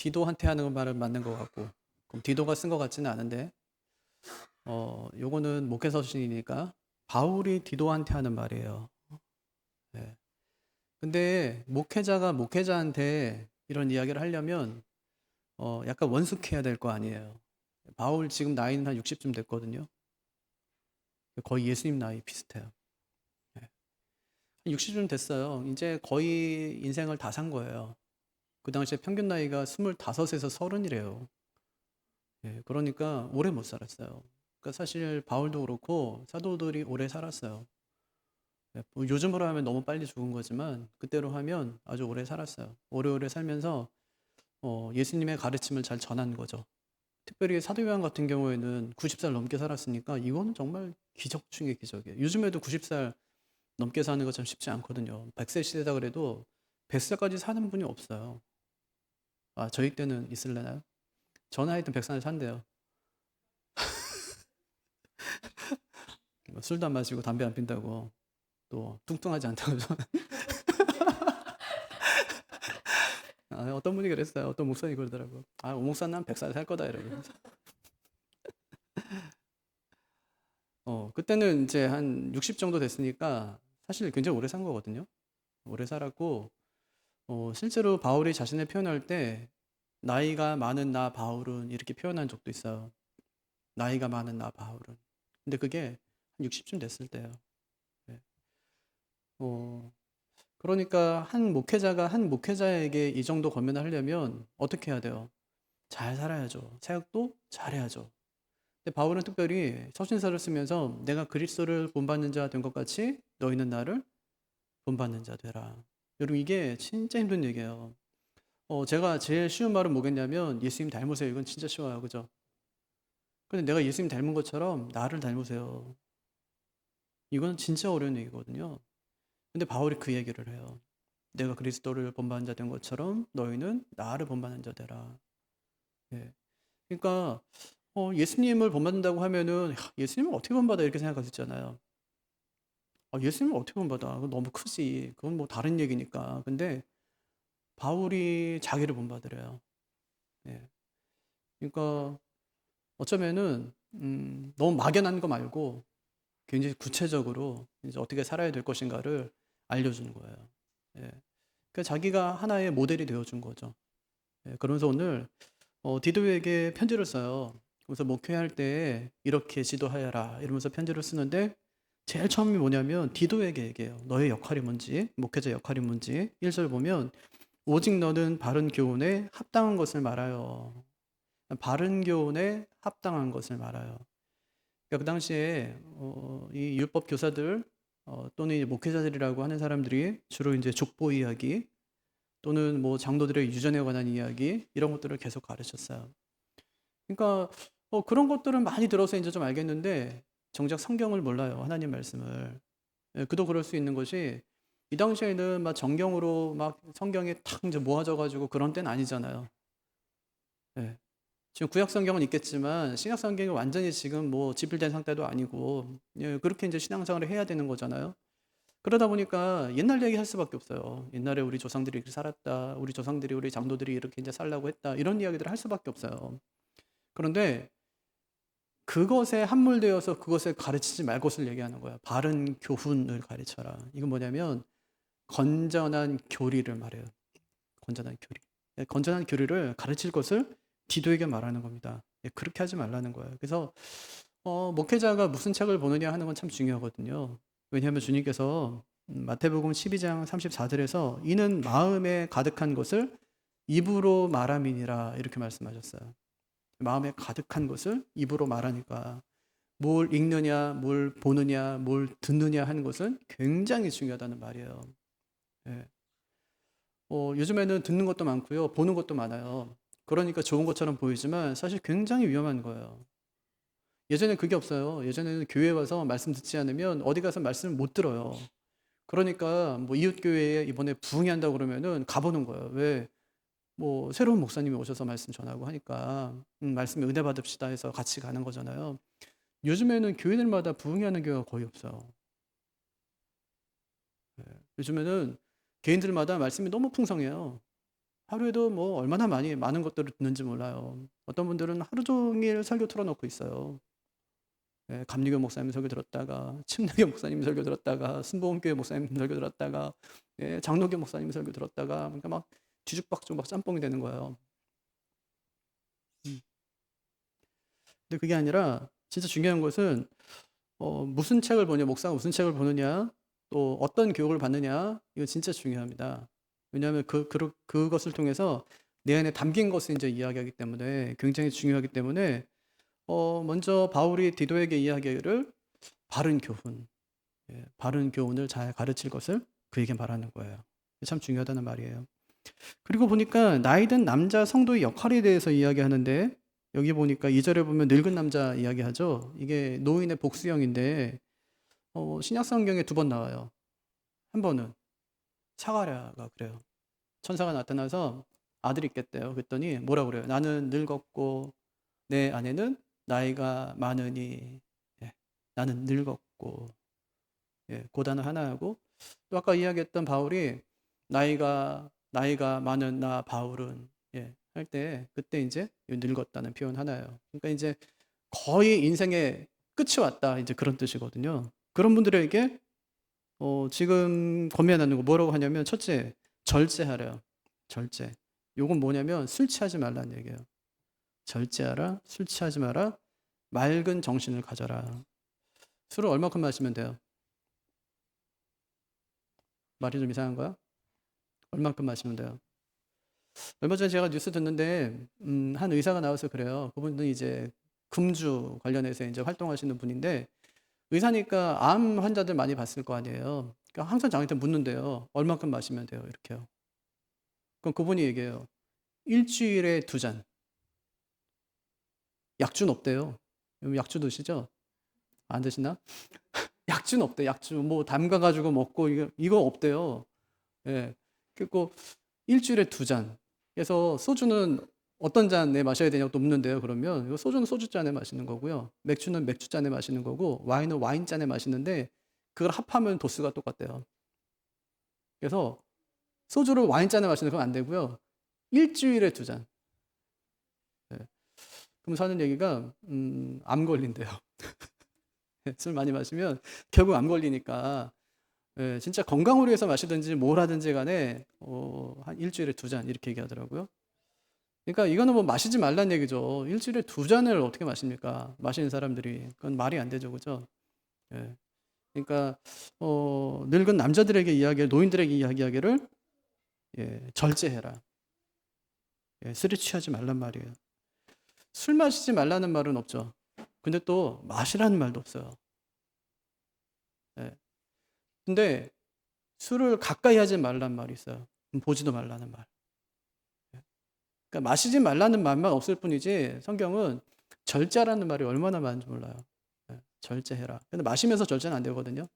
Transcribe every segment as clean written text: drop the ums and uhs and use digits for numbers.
디도한테 하는 말은 맞는 것 같고, 그럼 디도가 쓴 것 같지는 않은데, 요거는 목회서신이니까 바울이 디도한테 하는 말이에요. 예. 근데 목회자가 목회자한테 이런 이야기를 하려면 약간 원숙해야 될 거 아니에요. 바울 지금 나이는 한 60쯤 됐거든요. 거의 예수님 나이 비슷해요. 예. 60쯤 됐어요. 이제 거의 인생을 다 산 거예요. 그 당시에 평균 나이가 25에서 30이래요. 예, 그러니까 오래 못 살았어요. 그러니까 사실 바울도 그렇고 사도들이 오래 살았어요. 예, 뭐 요즘으로 하면 너무 빨리 죽은 거지만 그때로 하면 아주 오래 살았어요. 오래오래 살면서 예수님의 가르침을 잘 전한 거죠. 특별히 사도 요한 같은 경우에는 90살 넘게 살았으니까 이거는 정말 기적 중의 기적이에요. 요즘에도 90살 넘게 사는 거 참 쉽지 않거든요. 100세 시대다 그래도 100살까지 사는 분이 없어요. 아, 저희 때는 있을래나요? 저는 하여튼 100살 산대요. 뭐 술도 안 마시고 담배 안 핀다고 또 뚱뚱하지 않다고 어떤 분이 그랬어요. 어떤 목사님이 그러더라고. 아, 오 목사는 한 100살 살 거다 이러고. 그때는 이제 한 60 정도 됐으니까 사실 굉장히 오래 산 거거든요. 오래 살았고 실제로 바울이 자신을 표현할 때 나이가 많은 나 바울은 이렇게 표현한 적도 있어요. 나이가 많은 나 바울은. 근데 그게 한 60쯤 됐을 때예요. 네. 어, 그러니까 한 목회자가 한 목회자에게 이 정도 권면을 하려면 어떻게 해야 돼요? 잘 살아야죠. 사역도 잘해야죠. 근데 바울은 특별히 서신서를 쓰면서 내가 그리스도를 본받는 자 된 것 같이 너희는 나를 본받는 자 되라. 여러분 이게 진짜 힘든 얘기예요. 제가 제일 쉬운 말은 뭐겠냐면 예수님 닮으세요. 이건 진짜 쉬워요. 그죠? 근데 내가 예수님 닮은 것처럼 나를 닮으세요. 이건 진짜 어려운 얘기거든요. 근데 바울이 그 얘기를 해요. 내가 그리스도를 본받는 자 된 것처럼 너희는 나를 본받는 자 되라. 예. 그러니까 예수님을 본받는다고 하면은 예수님을 어떻게 본받아 이렇게 생각할 수 있잖아요. 예수님을 어떻게 본받아? 그건 너무 크지. 그건 뭐 다른 얘기니까. 근데 바울이 자기를 본받으래요. 예. 그러니까 어쩌면은 너무 막연한 거 말고 굉장히 구체적으로 이제 어떻게 살아야 될 것인가를 알려주는 거예요. 예. 그러니까 자기가 하나의 모델이 되어준 거죠. 예. 그러면서 오늘 디도에게 편지를 써요. 그래서 목회할 때 이렇게 지도하여라 이러면서 편지를 쓰는데 제일 처음이 뭐냐면 디도에게 얘기해요. 너의 역할이 뭔지, 목회자 역할이 뭔지. 1절 보면 오직 너는 바른 교훈에 합당한 것을 말하여. 바른 교훈에 합당한 것을 말하여. 그러니까 그 당시에 이 율법 교사들 또는 이 목회자들이라고 하는 사람들이 주로 이제 족보 이야기 또는 뭐 장로들의 유전에 관한 이야기 이런 것들을 계속 가르쳤어요. 그러니까 그런 것들은 많이 들어서 이제 좀 알겠는데 정작 성경을 몰라요. 하나님 말씀을. 예, 그도 그럴 수 있는 것이 이 당시에는 막 정경으로 막 성경이 탁 이제 모아져 가지고 그런 때는 아니잖아요. 예. 지금 구약 성경은 있겠지만 신약 성경이 완전히 지금 뭐 집필된 상태도 아니고 예, 그렇게 이제 신앙생활을 해야 되는 거잖아요. 그러다 보니까 옛날 얘기 할 수밖에 없어요. 옛날에 우리 조상들이 이렇게 살았다. 우리 조상들이 우리 장로들이 이렇게 이제 살라고 했다. 이런 이야기들을 할 수밖에 없어요. 그런데 그것에 함몰되어서 그것을 가르치지 말 것을 얘기하는 거야. 바른 교훈을 가르쳐라. 이건 뭐냐면 건전한 교리를 말해요. 건전한 교리. 건전한 교리를 가르칠 것을 디도에게 말하는 겁니다. 그렇게 하지 말라는 거예요. 그래서 목회자가 무슨 책을 보느냐 하는 건 참 중요하거든요. 왜냐하면 주님께서 마태복음 12장 34절에서 이는 마음에 가득한 것을 입으로 말함이니라 이렇게 말씀하셨어요. 마음에 가득한 것을 입으로 말하니까 뭘 읽느냐, 뭘 보느냐, 뭘 듣느냐 하는 것은 굉장히 중요하다는 말이에요. 예. 요즘에는 듣는 것도 많고요, 보는 것도 많아요. 그러니까 좋은 것처럼 보이지만 사실 굉장히 위험한 거예요. 예전엔 그게 없어요. 예전에는 교회 와서 말씀 듣지 않으면 어디 가서 말씀을 못 들어요. 그러니까 뭐 이웃교회에 이번에 부흥회한다고 그러면은 가보는 거예요. 왜? 뭐 새로운 목사님이 오셔서 말씀 전하고 하니까 말씀에 은혜 받읍시다 해서 같이 가는 거잖아요. 요즘에는 교회들마다 부흥회하는 교회가 거의 없어요. 예. 요즘에는 개인들마다 말씀이 너무 풍성해요. 하루에도 뭐 얼마나 많은 것들을 듣는지 몰라요. 어떤 분들은 하루 종일 설교 틀어놓고 있어요. 예, 감리교 목사님 설교 들었다가 침례교 목사님 설교 들었다가 순복음교회 목사님 설교 들었다가 예, 장로교 목사님 설교 들었다가 그러니까 막 뒤죽박죽 막 짬뽕이 되는 거예요. 음. 근데 그게 아니라 진짜 중요한 것은 무슨 책을 보냐, 목사가 무슨 책을 보느냐, 또 어떤 교육을 받느냐, 이거 진짜 중요합니다. 왜냐하면 그것을 통해서 내 안에 담긴 것을 이제 이야기하기 때문에 굉장히 중요하기 때문에 먼저 바울이 디도에게 이야기를 바른 교훈, 예, 바른 교훈을 잘 가르칠 것을 그에게 말하는 거예요. 참 중요하다는 말이에요. 그리고 보니까 나이 든 남자 성도의 역할에 대해서 이야기하는데 여기 보니까 2절에 보면 늙은 남자 이야기하죠. 이게 노인의 복수형인데 신약 성경에 2번 나와요. 한 번은 사가랴가 그래요. 천사가 나타나서 아들이 있겠대요. 그랬더니 뭐라 그래요? 나는 늙었고 내 아내는 나이가 많으니. 예, 나는 늙었고. 예, 그 단어 하나하고 또 아까 이야기했던 바울이 나이가 많은 나 바울은 예, 할 때 그때 이제 늙었다는 표현 하나예요. 그러니까 이제 거의 인생의 끝이 왔다 이제 그런 뜻이거든요. 그런 분들에게 지금 권면하는 거 뭐라고 하냐면 첫째 절제하래요. 절제. 요건 뭐냐면 술 취하지 말라는 얘기예요. 절제하라, 술 취하지 마라, 맑은 정신을 가져라. 술을 얼마큼 마시면 돼요? 말이 좀 이상한 거야? 얼마큼 마시면 돼요? 얼마 전에 제가 뉴스 듣는데 한 의사가 나와서 그래요. 그분은 이제 금주 관련해서 이제 활동하시는 분인데 의사니까 암 환자들 많이 봤을 거 아니에요. 그러니까 항상 저한테 묻는데요. 얼마큼 마시면 돼요? 이렇게요. 그럼 그분이 얘기해요. 일주일에 2잔. 약주는 없대요. 여러분 약주 드시죠? 안 드시나? 약주는 없대. 약주 뭐 담가가지고 먹고 이거 없대요. 예. 그리고 일주일에 2잔. 그래서 소주는 어떤 잔에 마셔야 되냐고 또 묻는데요. 그러면 이거 소주는 소주잔에 마시는 거고요. 맥주는 맥주잔에 마시는 거고 와인은 와인잔에 마시는데 그걸 합하면 도수가 똑같대요. 그래서 소주를 와인잔에 마시는 건 안 되고요. 일주일에 2잔. 예. 그럼 사는 얘기가 암 걸린대요. 술 많이 마시면 결국 암 걸리니까 예, 진짜 건강을 위해서 마시든지 뭘 하든지 간에 한 일주일에 2잔 이렇게 얘기하더라고요. 그러니까 이거는 뭐 마시지 말란 얘기죠. 일주일에 2잔을 어떻게 마십니까? 마시는 사람들이. 그건 말이 안 되죠. 그죠? 예. 그러니까 늙은 남자들에게 이야기를 노인들에게 이야기하기를 예, 절제해라. 예, 술에 취하지 말란 말이에요. 술 마시지 말라는 말은 없죠. 근데 또 마시라는 말도 없어요. 예. 근데 술을 가까이 하지 말란 말이 있어요. 보지도 말라는 말. 그러니까 마시지 말라는 말만 없을 뿐이지 성경은 절제라는 말이 얼마나 많은지 몰라요. 예, 절제해라. 근데 마시면서 절제는 안 되거든요.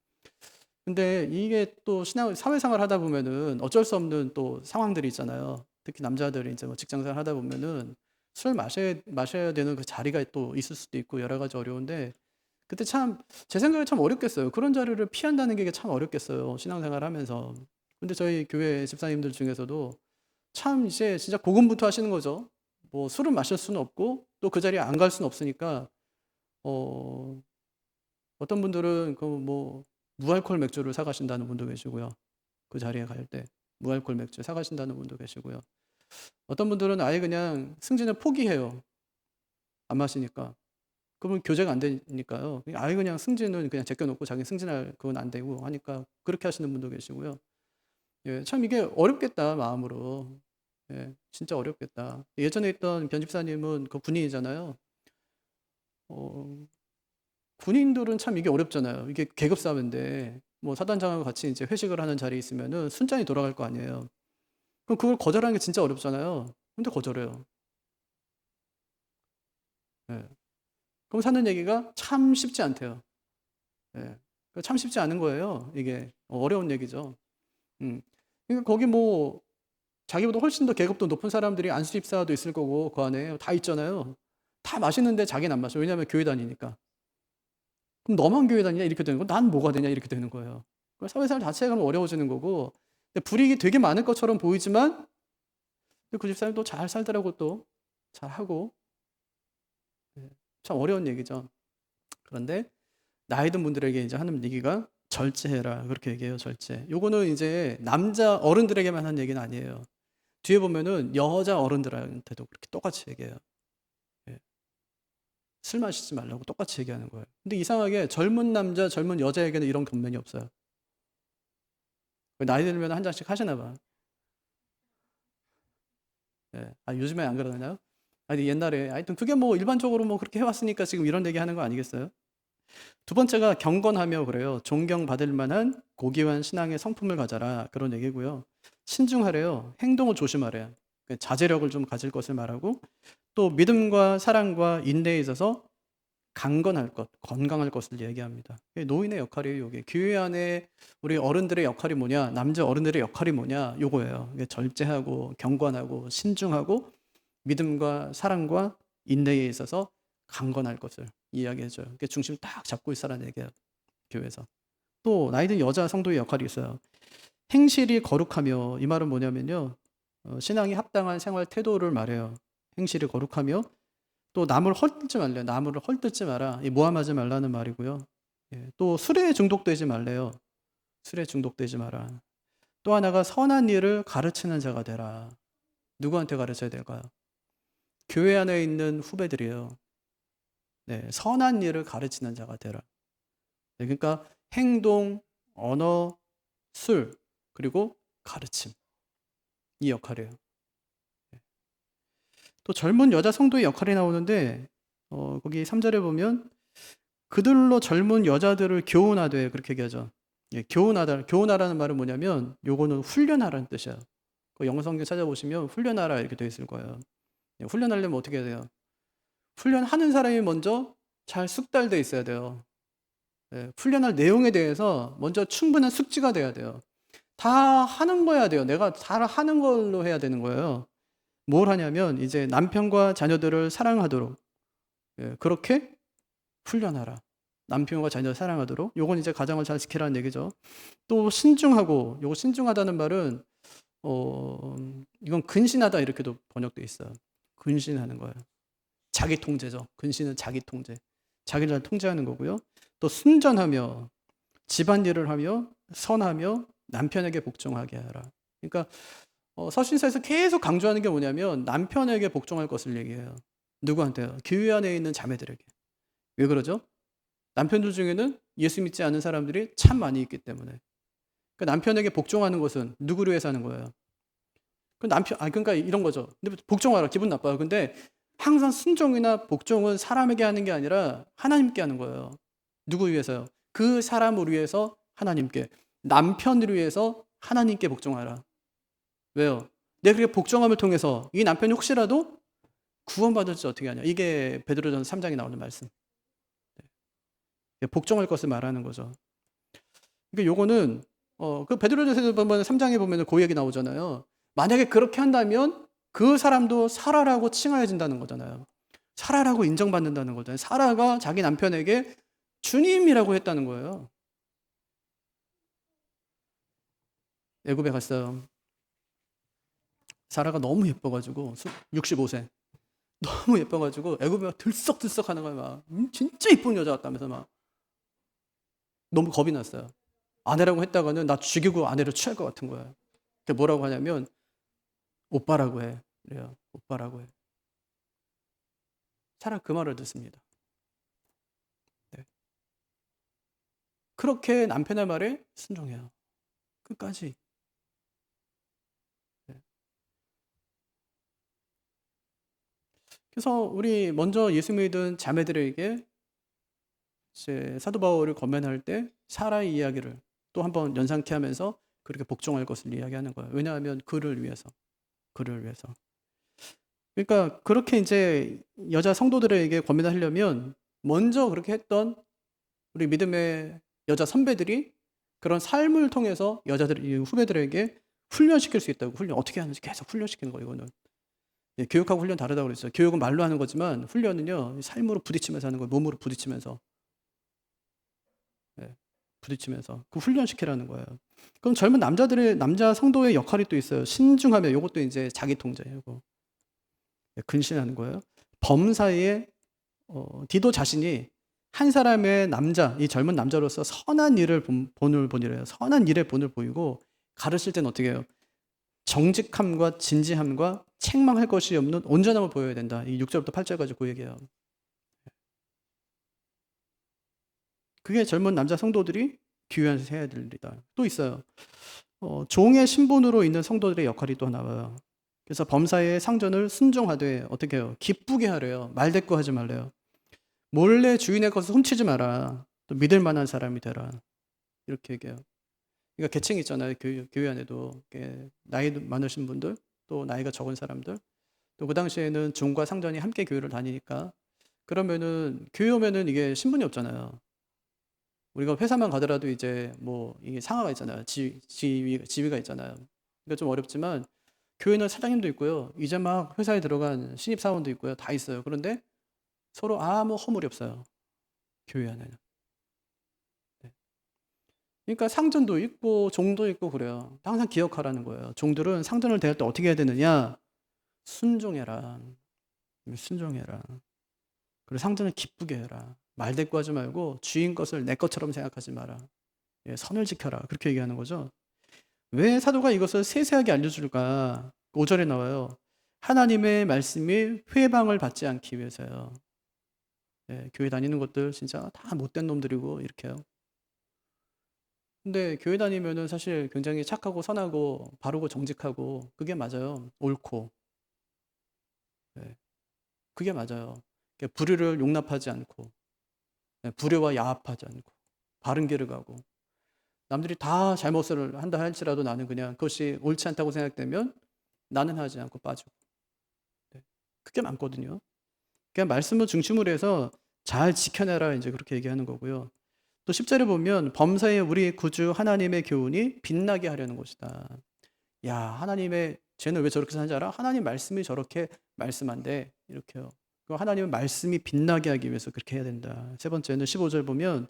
근데 이게 또 사회생활 하다 보면은 어쩔 수 없는 또 상황들이 있잖아요. 특히 남자들이 이제 뭐 직장생활 하다 보면은 술 마셔야 되는 그 자리가 또 있을 수도 있고 여러 가지 어려운데 그때 참 제 생각에 참 어렵겠어요. 그런 자리를 피한다는 게 참 어렵겠어요. 신앙생활 하면서. 근데 저희 교회 집사님들 중에서도 참 이제 진짜 고군분투 하시는 거죠. 뭐 술을 마실 수는 없고 또 그 자리에 안 갈 수는 없으니까 어 어떤 분들은 그 뭐 무알콜 맥주를 사 가신다는 분도 계시고요. 그 자리에 갈 때 무알콜 맥주 사 가신다는 분도 계시고요. 어떤 분들은 아예 그냥 승진을 포기해요. 안 마시니까. 그러면 교제가 안 되니까요. 아예 그냥 승진은 그냥 제껴 놓고 자기는 승진할 그건 안 되고 하니까 그렇게 하시는 분도 계시고요. 예, 참 이게 어렵겠다 마음으로. 예, 진짜 어렵겠다. 예전에 있던 변집사님은 그 군인이잖아요. 어, 군인들은 참 이게 어렵잖아요. 이게 계급 사회인데 뭐 사단장하고 같이 이제 회식을 하는 자리에 있으면은 순짠이 돌아갈 거 아니에요. 그럼 그걸 거절하는 게 진짜 어렵잖아요. 근데 거절해요. 예. 그럼 사는 얘기가 참 쉽지 않대요. 예. 참 쉽지 않은 거예요. 이게 어려운 얘기죠. 음. 그러니까 거기 뭐 자기보다 훨씬 더 계급도 높은 사람들이 안수집사도 있을 거고 그 안에 다 있잖아요. 다 마시는데 자기는 안 마셔. 왜냐하면 교회 다니니까. 그럼 너만 교회 다니냐 이렇게 되는 거. 난 뭐가 되냐 이렇게 되는 거예요. 사회생활 자체가 어려워지는 거고. 근데 불이익이 되게 많을 것처럼 보이지만 그 집사람이 또 잘 살더라고, 또 잘하고. 예, 참 어려운 얘기죠. 그런데 나이 든 분들에게 이제 하는 얘기가 절제해라, 그렇게 얘기해요. 절제. 요거는 이제 남자 어른들에게만 하는 얘기는 아니에요. 뒤에 보면은 여자 어른들한테도 그렇게 똑같이 얘기해요. 예, 술 마시지 말라고 똑같이 얘기하는 거예요. 근데 이상하게 젊은 남자, 젊은 여자에게는 이런 권면이 없어요. 나이 들면 한 잔씩 하시나 봐. 예. 요즘에 안 그러나요? 아니, 옛날에 하여튼 그게 뭐 일반적으로 뭐 그렇게 해왔으니까 지금 이런 얘기 하는 거 아니겠어요? 두 번째가 경건하며, 그래요. 존경받을 만한 고귀한 신앙의 성품을 가져라, 그런 얘기고요. 신중하래요. 행동을 조심하래요. 자제력을 좀 가질 것을 말하고, 또 믿음과 사랑과 인내에 있어서 강건할 것, 건강할 것을 얘기합니다. 노인의 역할이에요. 이게 교회 안에 우리 어른들의 역할이 뭐냐, 남자 어른들의 역할이 뭐냐, 요거예요. 이게 절제하고 경건하고 신중하고 믿음과 사랑과 인내에 있어서 강건할 것을 이야기해줘요. 그게 중심 딱 잡고 있으라는 얘기예요, 교회에서. 또 나이 든 여자 성도의 역할이 있어요. 행실이 거룩하며, 이 말은 뭐냐면요, 신앙이 합당한 생활 태도를 말해요. 행실이 거룩하며, 또 남을 헐뜯지 말래요. 남을 헐뜯지 마라. 모함하지 말라는 말이고요. 예, 또 술에 중독되지 말래요. 술에 중독되지 마라. 또 하나가 선한 일을 가르치는 자가 되라. 누구한테 가르쳐야 될까요? 교회 안에 있는 후배들이에요. 네, 선한 일을 가르치는 자가 되라. 네, 그러니까 행동, 언어, 술, 그리고 가르침, 이 역할이에요. 또 젊은 여자 성도의 역할이 나오는데, 거기 3절에 보면 그들로 젊은 여자들을 교훈하되, 그렇게 얘기하죠. 예, 교훈하라는 말은 뭐냐면 요거는 훈련하라는 뜻이에요. 그 영어 성경 찾아보시면 훈련하라 이렇게 되어 있을 거예요. 예, 훈련하려면 어떻게 해야 돼요? 훈련하는 사람이 먼저 잘 숙달돼 있어야 돼요. 예, 훈련할 내용에 대해서 먼저 충분한 숙지가 돼야 돼요. 다 하는 거야 돼요. 내가 잘 하는 걸로 해야 되는 거예요. 뭘 하냐면 이제 남편과 자녀들을 사랑하도록, 예, 그렇게 훈련하라. 남편과 자녀를 사랑하도록. 요건 이제 가정을 잘 지키라는 얘기죠. 또 신중하고, 요거 신중하다는 말은 이건 근신하다 이렇게도 번역돼 있어요. 근신하는 거예요. 자기 통제죠. 근신은 자기 통제. 자기를 잘 통제하는 거고요. 또 순전하며, 집안일을 하며 선하며 남편에게 복종하게 하라. 그러니까 서신서에서 계속 강조하는 게 뭐냐면 남편에게 복종할 것을 얘기해요. 누구한테요? 교회 안에 있는 자매들에게. 왜 그러죠? 남편들 중에는 예수 믿지 않는 사람들이 참 많이 있기 때문에. 그 남편에게 복종하는 것은 누구를 위해서 하는 거예요? 그러니까 이런 거죠. 근데 복종하라, 기분 나빠요. 근데 항상 순종이나 복종은 사람에게 하는 게 아니라 하나님께 하는 거예요. 누구 위해서요? 그 사람을 위해서 하나님께. 남편을 위해서 하나님께 복종하라. 왜요? 내가 그렇게 복종함을 통해서 이 남편이 혹시라도 구원받을지 어떻게 하냐. 이게 베드로전서 3장에 나오는 말씀. 복종할 것을 말하는 거죠. 그러니까 요거는 그 베드로전서 보면 3장에 보면 그 얘기 나오잖아요. 만약에 그렇게 한다면 그 사람도 사라라고 칭하여진다는 거잖아요. 사라라고 인정받는다는 거잖아요. 사라가 자기 남편에게 주님이라고 했다는 거예요. 애굽에 갔어요. 사라가 너무 예뻐가지고 65세 너무 예뻐가지고 애굽에 들썩들썩 하는 거예요. 막 진짜 이쁜 여자 같다면서 막 너무 겁이 났어요. 아내라고 했다가는 나 죽이고 아내를 취할 것 같은 거예요. 뭐라고 하냐면 오빠라고 해. 그래요. 오빠라고 해. 사라 그 말을 듣습니다. 네. 그렇게 남편의 말에 순종해요. 끝까지. 네. 그래서 우리 먼저 예수 믿은 자매들에게 이제 사도 바울을 권면할 때 사라의 이야기를 또 한번 연상케 하면서 그렇게 복종할 것을 이야기하는 거예요. 왜냐하면 그를 위해서. 그러니까 그렇게 이제 여자 성도들에게 권면하려면 먼저 그렇게 했던 우리 믿음의 여자 선배들이 그런 삶을 통해서 후배들에게 훈련시킬 수 있다고. 훈련 어떻게 하는지 계속 훈련시키는 거예요. 이거는 교육하고 훈련 다르다고 그랬어요. 교육은 말로 하는 거지만 훈련은요 삶으로 부딪히면서 하는 거예요. 몸으로 부딪히면서. 부딪히면서 그 훈련시키라는 거예요. 그럼 젊은 남자 성도의 역할이 또 있어요. 신중하며 요것도 이제 자기 통제고 근신하는 거예요. 범사에 디도 자신이 한 사람의 남자, 이 젊은 남자로서 선한 일을 본을 보이래요. 선한 일의 본을 보이고 가르칠 때는 어떻게 해요? 정직함과 진지함과 책망할 것이 없는 온전함을 보여야 된다. 이 6절부터 8절까지 그 얘기예요. 그게 젊은 남자 성도들이 교회에서 해야 될 일이다. 또 있어요. 종의 신분으로 있는 성도들의 역할이 또 나와요. 그래서 범사의 상전을 순종하되 어떻게 해요? 기쁘게 하래요. 말대꾸하지 말래요. 몰래 주인의 것을 훔치지 마라. 또 믿을 만한 사람이 되라. 이렇게 얘기해요. 그러니까 계층이 있잖아요. 교회 안에도 나이 많으신 분들, 또 나이가 적은 사람들, 또 그 당시에는 종과 상전이 함께 교회를 다니니까 그러면은 교회 오면은 이게 신분이 없잖아요. 우리가 회사만 가더라도 이제 뭐 이게 상하가 있잖아요. 지위가 있잖아요. 그러니까 좀 어렵지만 교회는 사장님도 있고요. 이제 막 회사에 들어간 신입 사원도 있고요. 다 있어요. 그런데 서로 아무 허물이 없어요. 교회 안에는. 네. 그러니까 상전도 있고 종도 있고 그래요. 항상 기억하라는 거예요. 종들은 상전을 대할 때 어떻게 해야 되느냐? 순종해라. 순종해라. 그리고 상전을 기쁘게 해라. 말대꾸하지 말고 주인 것을 내 것처럼 생각하지 마라. 선을 지켜라. 그렇게 얘기하는 거죠. 왜 사도가 이것을 세세하게 알려줄까? 5절에 나와요. 하나님의 말씀이 회방을 받지 않기 위해서요. 교회 다니는 것들 진짜 다 못된 놈들이고 이렇게요. 근데 교회 다니면은 사실 굉장히 착하고 선하고 바르고 정직하고 그게 맞아요. 옳고. 그게 맞아요. 불의를 용납하지 않고 불의와 야합하지 않고 바른 길을 가고 남들이 다 잘못을 한다 할지라도 나는 그냥 그것이 옳지 않다고 생각되면 나는 하지 않고 빠지고 그게 많거든요. 그냥 말씀을 중심으로 해서 잘 지켜내라 이제 그렇게 얘기하는 거고요. 또 10절에 보면 범사에 우리 구주 하나님의 교훈이 빛나게 하려는 것이다. 야, 하나님의 쟤는 왜 저렇게 사는지 알아? 하나님 말씀이 저렇게 말씀한데 이렇게요. 하나님은 말씀이 빛나게 하기 위해서 그렇게 해야 된다. 세 번째는 15절 보면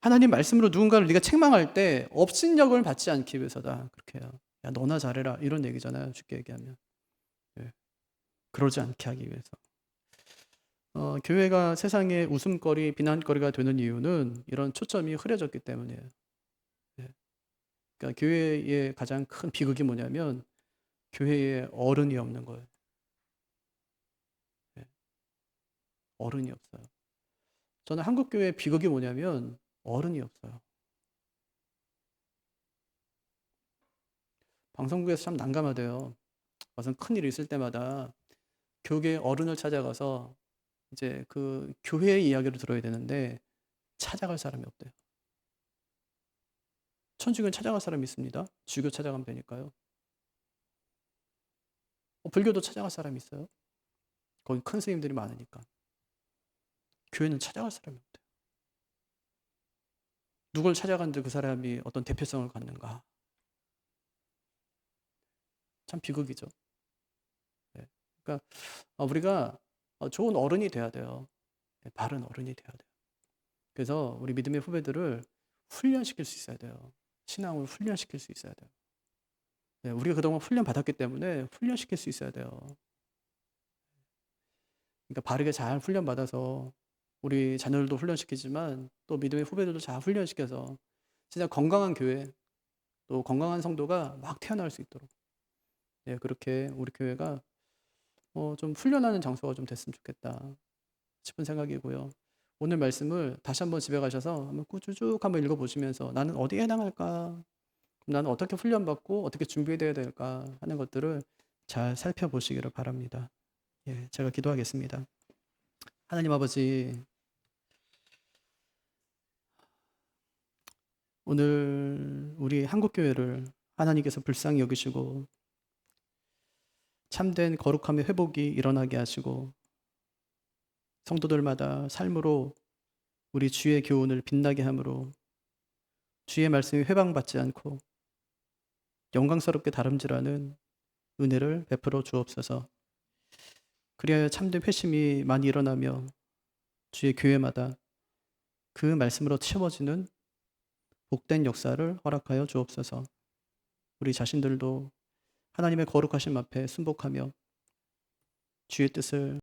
하나님 말씀으로 누군가를 네가 책망할 때 업신여김을 받지 않기 위해서다. 그렇게 해요. 야, 너나 잘해라 이런 얘기잖아요. 쉽게 얘기하면. 그러지 않게 하기 위해서. 교회가 세상의 웃음거리, 비난거리가 되는 이유는 이런 초점이 흐려졌기 때문이에요. 그러니까 교회의 가장 큰 비극이 뭐냐면 교회에 어른이 없는 거예요. 어른이 없어요. 저는 한국 교회의 비극이 뭐냐면 어른이 없어요. 방송국에서 참 난감하대요. 무슨 큰일이 있을 때마다 교계 어른을 찾아가서 이제 그 교회의 이야기를 들어야 되는데 찾아갈 사람이 없대요. 천주교는 찾아갈 사람이 있습니다. 주교 찾아가면 되니까요. 불교도 찾아갈 사람이 있어요. 거기 큰 스님들이 많으니까. 교회는 찾아갈 사람이 없대요. 누굴 찾아갔는데 그 사람이 어떤 대표성을 갖는가. 참 비극이죠. 그러니까 우리가 좋은 어른이 돼야 돼요. 바른 어른이 돼야 돼요. 그래서 우리 믿음의 후배들을 훈련시킬 수 있어야 돼요. 신앙을 훈련시킬 수 있어야 돼요. 우리가 그동안 훈련 받았기 때문에 훈련시킬 수 있어야 돼요. 그러니까 바르게 잘 훈련 받아서 우리 자녀들도 훈련시키지만 또 믿음의 후배들도 잘 훈련시켜서 진짜 건강한 교회 또 건강한 성도가 막 태어날 수 있도록 그렇게 우리 교회가 좀 훈련하는 장소가 좀 됐으면 좋겠다 싶은 생각이고요. 오늘 말씀을 다시 한번 집에 가셔서 한번 쭉 한번 읽어보시면서 나는 어디에 해당할까? 나는 어떻게 훈련받고 어떻게 준비되어야 될까 하는 것들을 잘 살펴보시기를 바랍니다. 제가 기도하겠습니다. 하나님 아버지, 오늘 우리 한국교회를 하나님께서 불쌍히 여기시고 참된 거룩함의 회복이 일어나게 하시고 성도들마다 삶으로 우리 주의 교훈을 빛나게 함으로 주의 말씀이 회방받지 않고 영광스럽게 다름질하는 은혜를 베풀어 주옵소서. 그리하여 참된 회심이 많이 일어나며 주의 교회마다 그 말씀으로 채워지는 복된 역사를 허락하여 주옵소서. 우리 자신들도 하나님의 거룩하심 앞에 순복하며 주의 뜻을